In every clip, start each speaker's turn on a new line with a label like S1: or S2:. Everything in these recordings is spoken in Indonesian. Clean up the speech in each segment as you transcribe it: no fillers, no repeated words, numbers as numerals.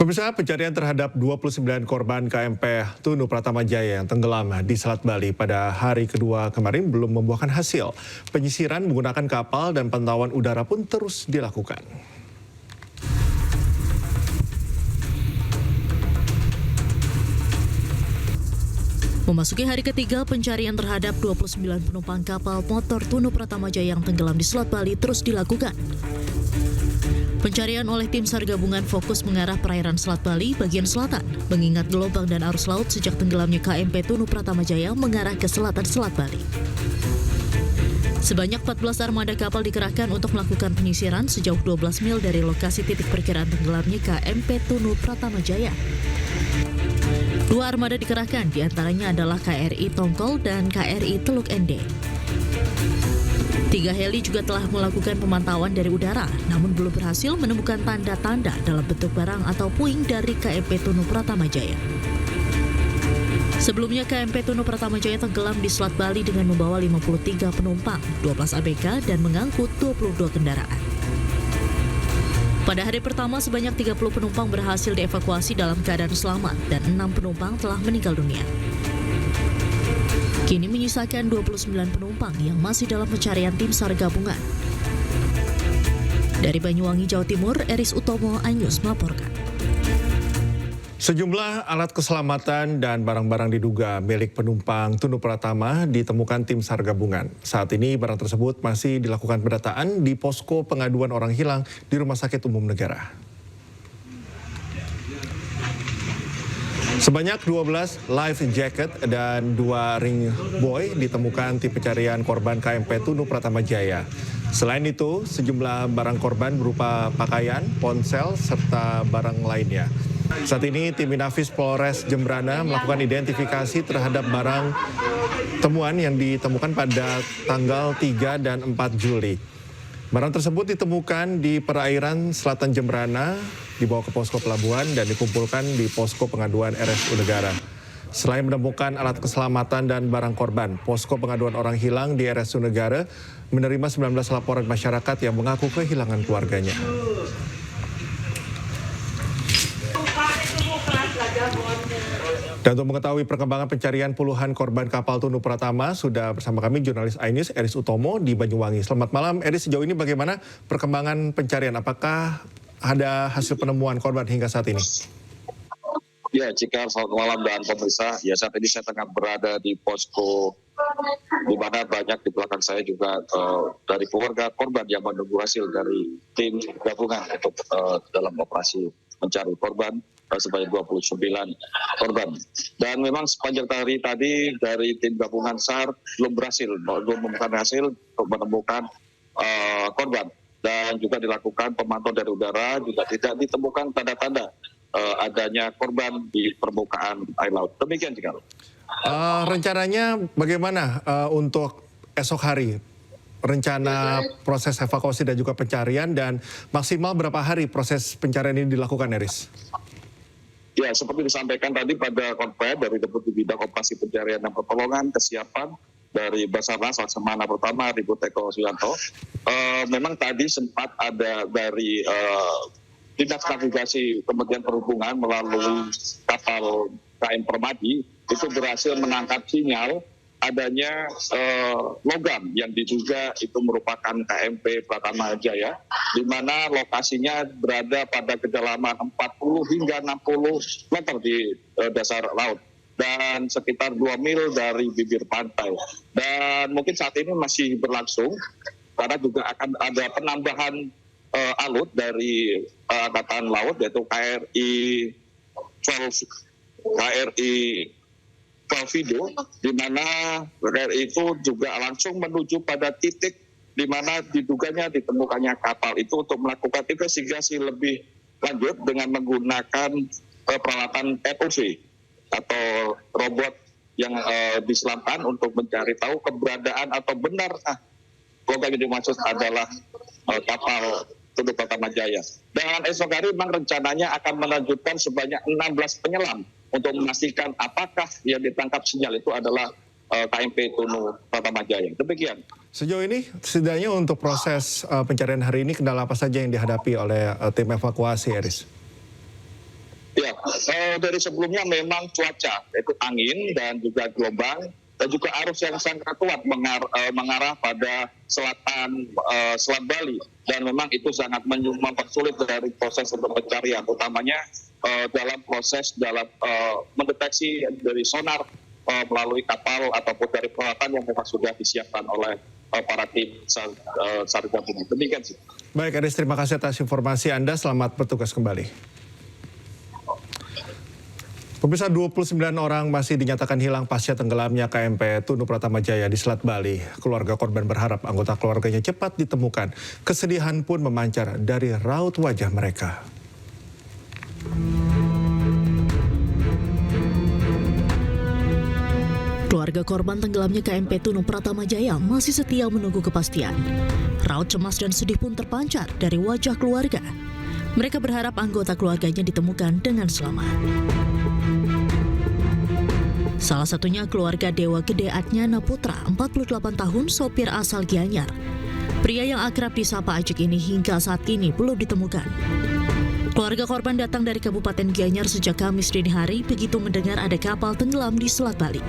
S1: Pemirsa, pencarian terhadap 29 korban KMP Tunu Pratama Jaya yang tenggelam di Selat Bali pada hari kedua kemarin belum membuahkan hasil. Penyisiran menggunakan kapal dan pantauan udara pun terus dilakukan.
S2: Memasuki hari ketiga, pencarian terhadap 29 penumpang kapal motor Tunu Pratama Jaya yang tenggelam di Selat Bali terus dilakukan. Pencarian oleh tim SAR gabungan fokus mengarah perairan Selat Bali bagian selatan, mengingat gelombang dan arus laut sejak tenggelamnya KMP Tunu Pratama Jaya mengarah ke selatan Selat Bali. Sebanyak 14 armada kapal dikerahkan untuk melakukan penyisiran sejauh 12 mil dari lokasi titik perkiraan tenggelamnya KMP Tunu Pratama Jaya. 2 armada dikerahkan, diantaranya adalah KRI Tongkol dan KRI Teluk Ende. 3 heli juga telah melakukan pemantauan dari udara, namun belum berhasil menemukan tanda-tanda dalam bentuk barang atau puing dari KMP Tunu Pratama Jaya. Sebelumnya KMP Tunu Pratama Jaya tenggelam di Selat Bali dengan membawa 53 penumpang, 12 ABK dan mengangkut 22 kendaraan. Pada hari pertama, sebanyak 30 penumpang berhasil dievakuasi dalam keadaan selamat dan 6 penumpang telah meninggal dunia. Kini menyisakan 29 penumpang yang masih dalam pencarian tim SAR gabungan. Dari Banyuwangi, Jawa Timur, Eris Utomo, Anyus melaporkan.
S1: Sejumlah alat keselamatan dan barang-barang diduga milik penumpang Tunu Pratama ditemukan tim SAR gabungan. Saat ini barang tersebut masih dilakukan pendataan di posko pengaduan orang hilang di Rumah Sakit Umum Negara. Sebanyak 12 life jacket dan 2 ring buoy ditemukan tim pencarian korban KMP Tunu Pratama Jaya. Selain itu, sejumlah barang korban berupa pakaian, ponsel, serta barang lainnya. Saat ini tim Inafis Polres Jembrana melakukan identifikasi terhadap barang temuan yang ditemukan pada tanggal 3 dan 4 Juli. Barang tersebut ditemukan di perairan selatan Jembrana, dibawa ke posko pelabuhan dan dikumpulkan di posko pengaduan RSU Negara. Selain menemukan alat keselamatan dan barang korban, posko pengaduan orang hilang di RSU Negara menerima 19 laporan masyarakat yang mengaku kehilangan keluarganya. Dan untuk mengetahui perkembangan pencarian puluhan korban kapal Tunu Pratama, sudah bersama kami jurnalis iNews Eris Utomo di Banyuwangi. Selamat malam Eris, sejauh ini bagaimana perkembangan pencarian? Apakah ada hasil penemuan korban hingga saat ini?
S3: Ya, Cika, selamat malam dan pemirsa. Ya, saat ini saya tengah berada di posko di mana banyak di belakang saya juga dari keluarga korban yang menunggu hasil dari tim gabungan untuk dalam operasi mencari korban sebanyak 29 korban. Dan memang sepanjang hari tadi dari tim gabungan SAR belum menemukan hasil untuk menemukan korban. Dan juga dilakukan pemantauan dari udara, juga tidak ditemukan tanda-tanda adanya korban di permukaan air laut. Demikian juga.
S1: Rencananya bagaimana untuk esok hari? Rencana proses evakuasi dan juga pencarian, dan maksimal berapa hari proses pencarian ini dilakukan, Eris?
S3: Ya, seperti disampaikan tadi pada konferensi dari Deputi Bidang Operasi Pencarian dan Pertolongan, kesiapan dari Basarnas Laksamana Pertama, Ribut Eko Suyanto. Memang tadi sempat ada dari Dinas Navigasi Kementerian Perhubungan melalui kapal KM Permadi itu berhasil menangkap sinyal adanya logam yang diduga itu merupakan KMP Pratama Jaya, di mana lokasinya berada pada kedalaman 40 hingga 60 meter di dasar laut dan sekitar 2 mil dari bibir pantai. Dan mungkin saat ini masih berlangsung karena juga akan ada penambahan alut dari Angkatan Laut, yaitu KRI Valvido, di mana KRI itu juga langsung menuju pada titik di mana diduganya ditemukannya kapal itu untuk melakukan investigasi lebih lanjut dengan menggunakan peralatan ROV atau robot yang diselamkan untuk mencari tahu keberadaan atau benar logam yang dimaksud adalah kapal Tunu Pratama Jaya. Dan esok hari memang rencananya akan melanjutkan sebanyak 16 penyelam untuk memastikan apakah yang ditangkap sinyal itu adalah KMP Tunu Pratama Jaya. Demikian.
S1: Sejauh ini, setidaknya untuk proses pencarian hari ini, kendala apa saja yang dihadapi oleh tim evakuasi, Eris?
S3: Ya, dari sebelumnya memang cuaca, yaitu angin dan juga gelombang, dan juga arus yang sangat kuat mengarah pada selatan Selat Bali. Dan memang itu sangat mempersulit dari proses untuk pencarian, utamanya dalam mendeteksi dari sonar melalui kapal ataupun dari peralatan yang memang sudah disiapkan oleh para tim SAR gabungan. Demikian sih.
S1: Baik, Aris, terima kasih atas informasi Anda. Selamat bertugas kembali. Pemirsa, 29 orang masih dinyatakan hilang pasca tenggelamnya KMP Tunu Pratama Jaya di Selat Bali. Keluarga korban berharap anggota keluarganya cepat ditemukan. Kesedihan pun memancar dari raut wajah mereka.
S2: Keluarga korban tenggelamnya KMP Tunu Pratama Jaya masih setia menunggu kepastian. Raut cemas dan sedih pun terpancar dari wajah keluarga. Mereka berharap anggota keluarganya ditemukan dengan selamat. Salah satunya keluarga Dewa Gede Atnyana Putra, 48 tahun, sopir asal Gianyar. Pria yang akrab disapa Ajik ini hingga saat ini belum ditemukan. Keluarga korban datang dari Kabupaten Gianyar sejak Kamis dini hari begitu mendengar ada kapal tenggelam di Selat Bali.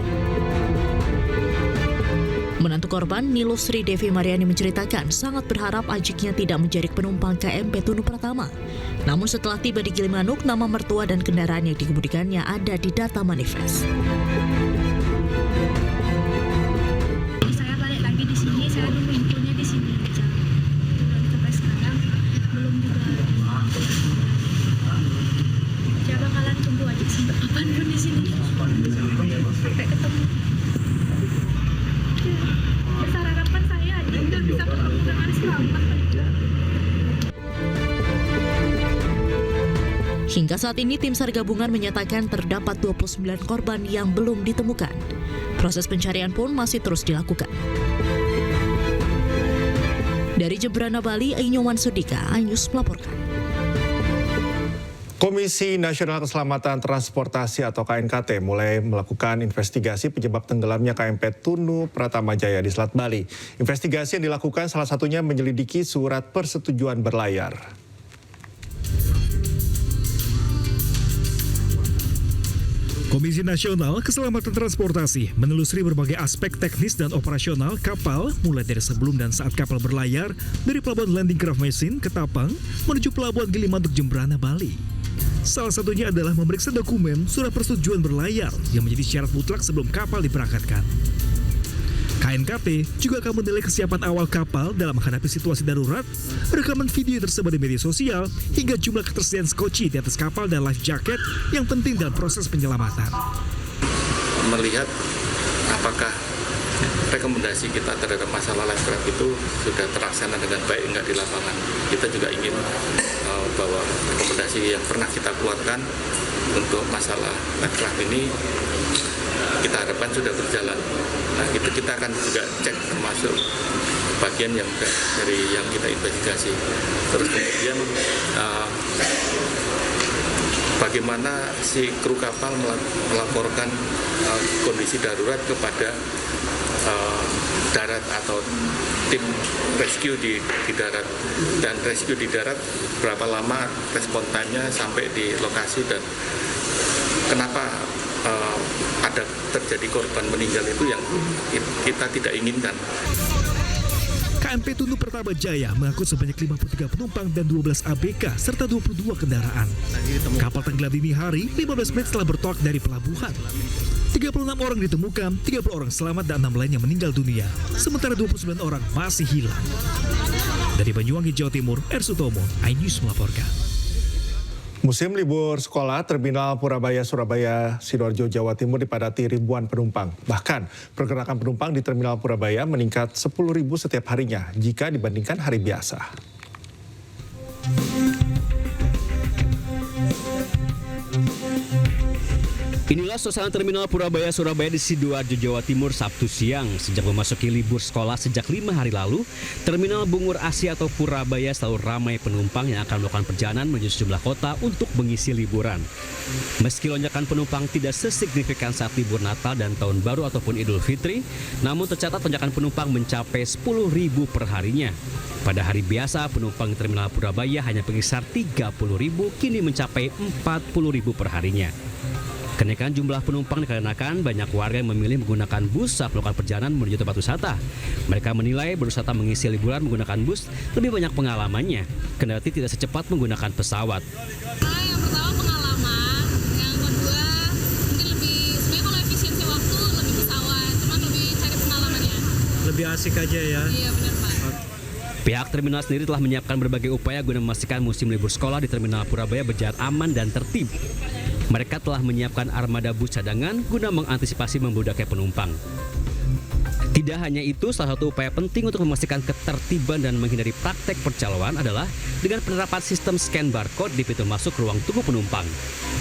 S2: Menantu korban, Nilus Sri Devi Mariani menceritakan sangat berharap Ajiknya tidak menjadi penumpang KMP Tunu Pratama. Namun setelah tiba di Gilimanuk, nama mertua dan kendaraan yang dikemudikannya ada di data manifest.
S4: Saya balik lagi di sini, saya dulu infonya di sini aja. Dan sampai sekarang belum juga. Saya bakalan tunggu aja sampai kapanpun di sini. Sampai ketemu. Besar harapan saya aja udah bisa ketemu dengan selamat.
S2: Hingga saat ini tim SAR gabungan menyatakan terdapat 29 korban yang belum ditemukan. Proses pencarian pun masih terus dilakukan. Dari Jemberana, Bali, Ainyoman Sudika, iNews melaporkan.
S1: Komisi Nasional Keselamatan Transportasi atau KNKT mulai melakukan investigasi penyebab tenggelamnya KMP Tunu Pratama Jaya di Selat Bali. Investigasi yang dilakukan salah satunya menyelidiki surat persetujuan berlayar.
S5: Komisi Nasional Keselamatan Transportasi menelusuri berbagai aspek teknis dan operasional kapal mulai dari sebelum dan saat kapal berlayar dari Pelabuhan Landing Craft Mesin Ketapang menuju Pelabuhan Gilimanuk Jemberana, Bali. Salah satunya adalah memeriksa dokumen surat persetujuan berlayar yang menjadi syarat mutlak sebelum kapal diberangkatkan. KNKT juga akan menilai kesiapan awal kapal dalam menghadapi situasi darurat, rekaman video yang tersebar di media sosial, hingga jumlah ketersediaan skoci di atas kapal dan life jacket yang penting dalam proses penyelamatan.
S6: Melihat apakah rekomendasi kita terhadap masalah life craft itu sudah terlaksana dengan baik enggak di lapangan. Kita juga ingin bahwa rekomendasi yang pernah kita keluarkan untuk masalah life craft ini kita harapkan sudah berjalan. Nah, itu kita akan juga cek termasuk bagian yang dari yang kita investigasi. Terus kemudian bagaimana si kru kapal melaporkan kondisi darurat kepada darat atau tim rescue di darat, dan rescue di darat berapa lama respon time-nya sampai di lokasi dan kenapa ada terjadi korban meninggal itu yang kita tidak inginkan.
S5: KMP Tunu Pratama Jaya mengangkut sebanyak 53 penumpang dan 12 ABK serta 22 kendaraan. Kapal tenggelam dini hari 15 menit setelah bertolak dari pelabuhan. 36 orang ditemukan, 30 orang selamat dan 6 lainnya meninggal dunia. Sementara 29 orang masih hilang. Dari Banyuwangi, Jawa Timur, Ersutomo, iNews melaporkan.
S1: Musim libur sekolah, Terminal Purabaya Surabaya Sidoarjo Jawa Timur dipadati ribuan penumpang. Bahkan pergerakan penumpang di Terminal Purabaya meningkat 10.000 setiap harinya jika dibandingkan hari biasa.
S7: Inilah suasana Terminal Purabaya Surabaya di Sidoarjo, Jawa Timur Sabtu siang. Sejak memasuki libur sekolah sejak 5 hari lalu, Terminal Bungur Asi atau Purabaya selalu ramai penumpang yang akan melakukan perjalanan menuju sejumlah kota untuk mengisi liburan. Meski lonjakan penumpang tidak sesignifikan saat libur Natal dan Tahun Baru ataupun Idul Fitri, namun tercatat lonjakan penumpang mencapai 10.000 per harinya. Pada hari biasa, penumpang di Terminal Purabaya hanya berkisar 30.000, kini mencapai 40.000 per harinya. Kenaikan jumlah penumpang dikarenakan banyak warga yang memilih menggunakan bus saat melakukan perjalanan menuju tempat wisata. Mereka menilai berwisata mengisi liburan menggunakan bus lebih banyak pengalamannya, kendati tidak secepat menggunakan pesawat.
S4: Yang pertama pengalaman, yang kedua mungkin lebih, sebenarnya kalau efisiensi waktu lebih pesawat, cuma lebih cari pengalamannya.
S8: Lebih asik aja ya.
S4: Iya benar Pak.
S7: Pihak terminal sendiri telah menyiapkan berbagai upaya guna memastikan musim libur sekolah di Terminal Purabaya berjalan aman dan tertib. Mereka telah menyiapkan armada bus cadangan guna mengantisipasi membludaknya penumpang. Tidak hanya itu, salah satu upaya penting untuk memastikan ketertiban dan menghindari praktek percaloan adalah dengan penerapan sistem scan barcode di pintu masuk ruang tunggu penumpang.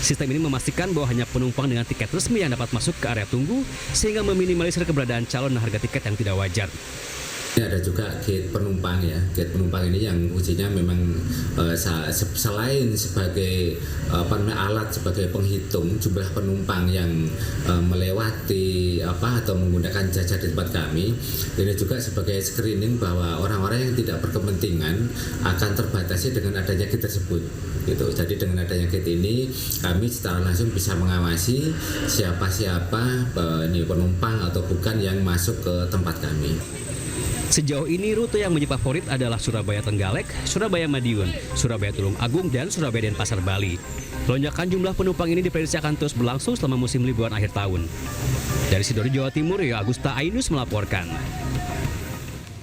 S7: Sistem ini memastikan bahwa hanya penumpang dengan tiket resmi yang dapat masuk ke area tunggu, sehingga meminimalisir keberadaan calon dan harga tiket yang tidak wajar.
S9: Ada juga gate penumpang ya, gate penumpang ini yang fungsinya memang selain sebagai alat sebagai penghitung jumlah penumpang yang melewati atau menggunakan jasa di tempat kami, ini juga sebagai screening bahwa orang-orang yang tidak berkepentingan akan terbatasi dengan adanya gate tersebut. Gitu. Jadi dengan adanya gate ini kami secara langsung bisa mengawasi siapa-siapa penumpang atau bukan yang masuk ke tempat kami.
S7: Sejauh ini rute yang menjadi favorit adalah Surabaya Trenggalek, Surabaya Madiun, Surabaya Tulung Agung, dan Surabaya Denpasar Bali. Lonjakan jumlah penumpang ini diprediksi akan terus berlangsung selama musim liburan akhir tahun. Dari Sidoarjo, Jawa Timur, Rio Agusta Ainus melaporkan.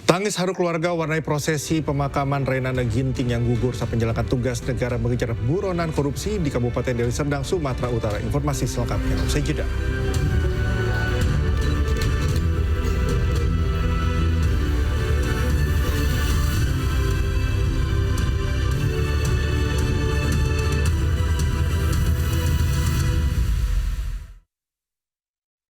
S1: Tangis haru keluarga warnai prosesi pemakaman Renana Ginting yang gugur saat menjalankan tugas negara mengejar buronan korupsi di Kabupaten Deli Serdang, Sumatera Utara. Informasi selengkapnya usai jeda.